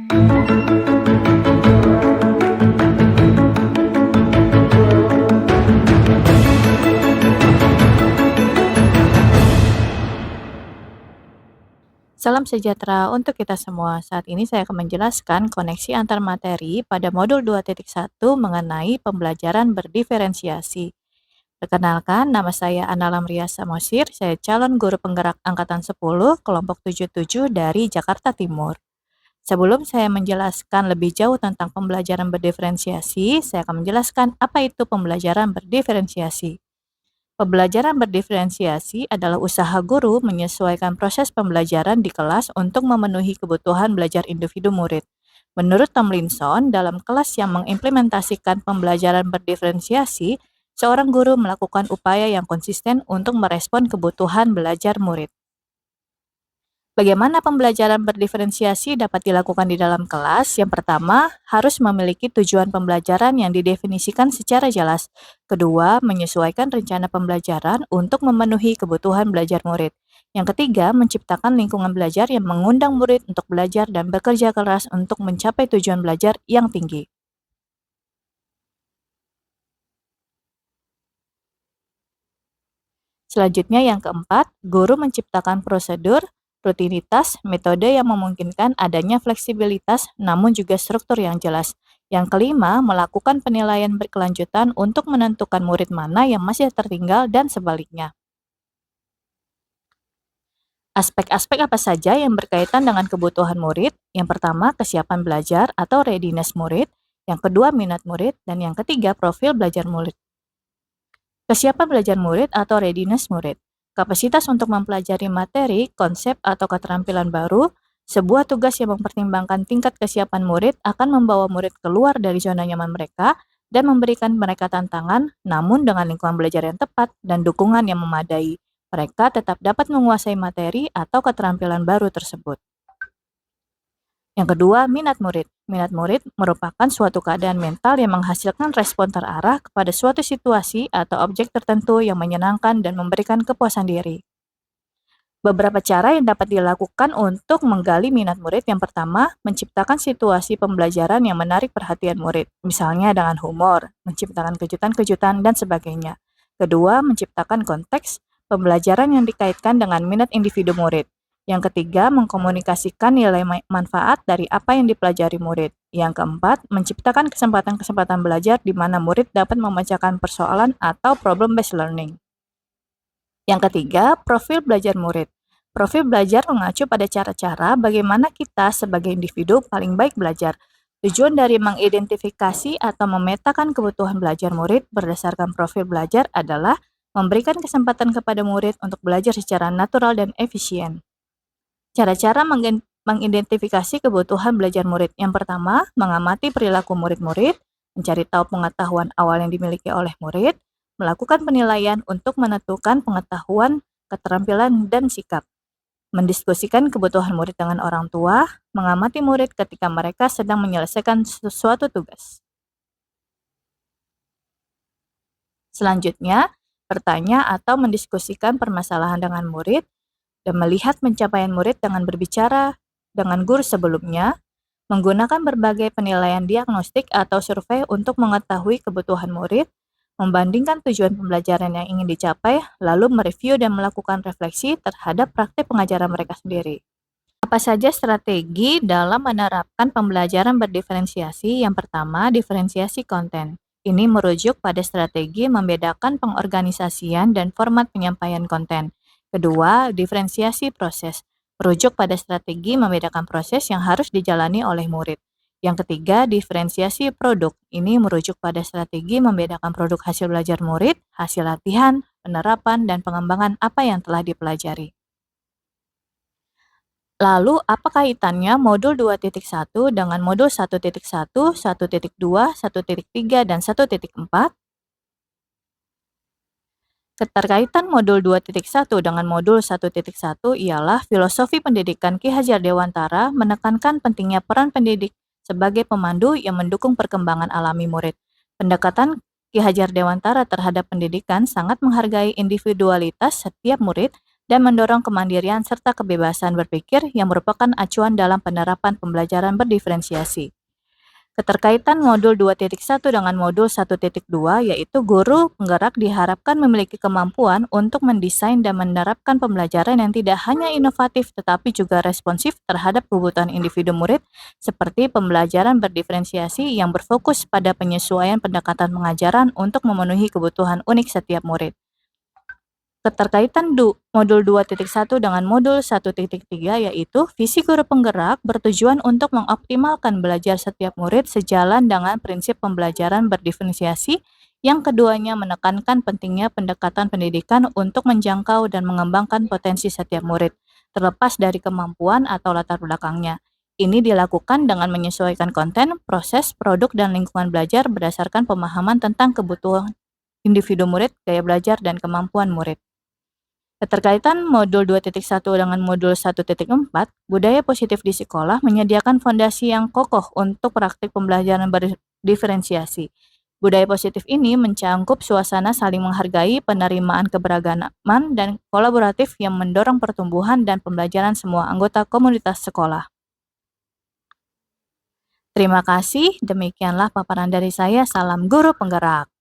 Salam sejahtera untuk kita semua. Saat ini saya akan menjelaskan koneksi antar materi pada modul 2.1 mengenai pembelajaran berdiferensiasi. Perkenalkan, nama saya Analam Ria Samosir, saya calon guru penggerak Angkatan 10, kelompok 77 dari Jakarta Timur. Sebelum saya menjelaskan lebih jauh tentang pembelajaran berdiferensiasi, saya akan menjelaskan apa itu pembelajaran berdiferensiasi. Pembelajaran berdiferensiasi adalah usaha guru menyesuaikan proses pembelajaran di kelas untuk memenuhi kebutuhan belajar individu murid. Menurut Tomlinson, dalam kelas yang mengimplementasikan pembelajaran berdiferensiasi, seorang guru melakukan upaya yang konsisten untuk merespon kebutuhan belajar murid. Bagaimana pembelajaran berdiferensiasi dapat dilakukan di dalam kelas? Yang pertama, harus memiliki tujuan pembelajaran yang didefinisikan secara jelas. Kedua, menyesuaikan rencana pembelajaran untuk memenuhi kebutuhan belajar murid. Yang ketiga, menciptakan lingkungan belajar yang mengundang murid untuk belajar dan bekerja keras untuk mencapai tujuan belajar yang tinggi. Selanjutnya yang keempat, guru menciptakan prosedur, rutinitas, metode yang memungkinkan adanya fleksibilitas namun juga struktur yang jelas. Yang kelima, melakukan penilaian berkelanjutan untuk menentukan murid mana yang masih tertinggal dan sebaliknya. Aspek-aspek apa saja yang berkaitan dengan kebutuhan murid? Yang pertama, kesiapan belajar atau readiness murid. Yang kedua, minat murid. Dan yang ketiga, profil belajar murid. Kesiapan belajar murid atau readiness murid. Kapasitas untuk mempelajari materi, konsep, atau keterampilan baru. Sebuah tugas yang mempertimbangkan tingkat kesiapan murid akan membawa murid keluar dari zona nyaman mereka dan memberikan mereka tantangan, namun dengan lingkungan belajar yang tepat dan dukungan yang memadai. Mereka tetap dapat menguasai materi atau keterampilan baru tersebut. Yang kedua, minat murid. Minat murid merupakan suatu keadaan mental yang menghasilkan respon terarah kepada suatu situasi atau objek tertentu yang menyenangkan dan memberikan kepuasan diri. Beberapa cara yang dapat dilakukan untuk menggali minat murid. Yang pertama, menciptakan situasi pembelajaran yang menarik perhatian murid, misalnya dengan humor, menciptakan kejutan-kejutan, dan sebagainya. Kedua, menciptakan konteks pembelajaran yang dikaitkan dengan minat individu murid. Yang ketiga, mengkomunikasikan nilai manfaat dari apa yang dipelajari murid. Yang keempat, menciptakan kesempatan-kesempatan belajar di mana murid dapat memecahkan persoalan atau problem-based learning. Yang ketiga, profil belajar murid. Profil belajar mengacu pada cara-cara bagaimana kita sebagai individu paling baik belajar. Tujuan dari mengidentifikasi atau memetakan kebutuhan belajar murid berdasarkan profil belajar adalah memberikan kesempatan kepada murid untuk belajar secara natural dan efisien. Cara-cara mengidentifikasi kebutuhan belajar murid. Yang pertama, mengamati perilaku murid-murid, mencari tahu pengetahuan awal yang dimiliki oleh murid, melakukan penilaian untuk menentukan pengetahuan, keterampilan, dan sikap, mendiskusikan kebutuhan murid dengan orang tua, mengamati murid ketika mereka sedang menyelesaikan sesuatu tugas. Selanjutnya, bertanya atau mendiskusikan permasalahan dengan murid, dan melihat pencapaian murid dengan berbicara dengan guru sebelumnya, menggunakan berbagai penilaian diagnostik atau survei untuk mengetahui kebutuhan murid, membandingkan tujuan pembelajaran yang ingin dicapai, lalu mereview dan melakukan refleksi terhadap praktik pengajaran mereka sendiri. Apa saja strategi dalam menerapkan pembelajaran berdiferensiasi? Yang pertama, diferensiasi konten. Ini merujuk pada strategi membedakan pengorganisasian dan format penyampaian konten. Kedua, diferensiasi proses, merujuk pada strategi membedakan proses yang harus dijalani oleh murid. Yang ketiga, diferensiasi produk. Ini merujuk pada strategi membedakan produk hasil belajar murid, hasil latihan, penerapan, dan pengembangan apa yang telah dipelajari. Lalu, apa kaitannya modul 2.1 dengan modul 1.1, 1.2, 1.3, dan 1.4? Keterkaitan modul 2.1 dengan modul 1.1 ialah filosofi pendidikan Ki Hajar Dewantara menekankan pentingnya peran pendidik sebagai pemandu yang mendukung perkembangan alami murid. Pendekatan Ki Hajar Dewantara terhadap pendidikan sangat menghargai individualitas setiap murid dan mendorong kemandirian serta kebebasan berpikir yang merupakan acuan dalam penerapan pembelajaran berdiferensiasi. Keterkaitan modul 2.1 dengan modul 1.2 yaitu guru penggerak diharapkan memiliki kemampuan untuk mendesain dan menerapkan pembelajaran yang tidak hanya inovatif tetapi juga responsif terhadap kebutuhan individu murid seperti pembelajaran berdiferensiasi yang berfokus pada penyesuaian pendekatan pengajaran untuk memenuhi kebutuhan unik setiap murid. Keterkaitan modul 2.1 dengan modul 1.3 yaitu visi guru penggerak bertujuan untuk mengoptimalkan belajar setiap murid sejalan dengan prinsip pembelajaran berdiferensiasi yang keduanya menekankan pentingnya pendekatan pendidikan untuk menjangkau dan mengembangkan potensi setiap murid, terlepas dari kemampuan atau latar belakangnya. Ini dilakukan dengan menyesuaikan konten, proses, produk, dan lingkungan belajar berdasarkan pemahaman tentang kebutuhan individu murid, gaya belajar, dan kemampuan murid. Keterkaitan modul 2.1 dengan modul 1.4, budaya positif di sekolah menyediakan fondasi yang kokoh untuk praktik pembelajaran berdiferensiasi. Budaya positif ini mencangkup suasana saling menghargai, penerimaan keberagaman, dan kolaboratif yang mendorong pertumbuhan dan pembelajaran semua anggota komunitas sekolah. Terima kasih, demikianlah paparan dari saya. Salam guru penggerak.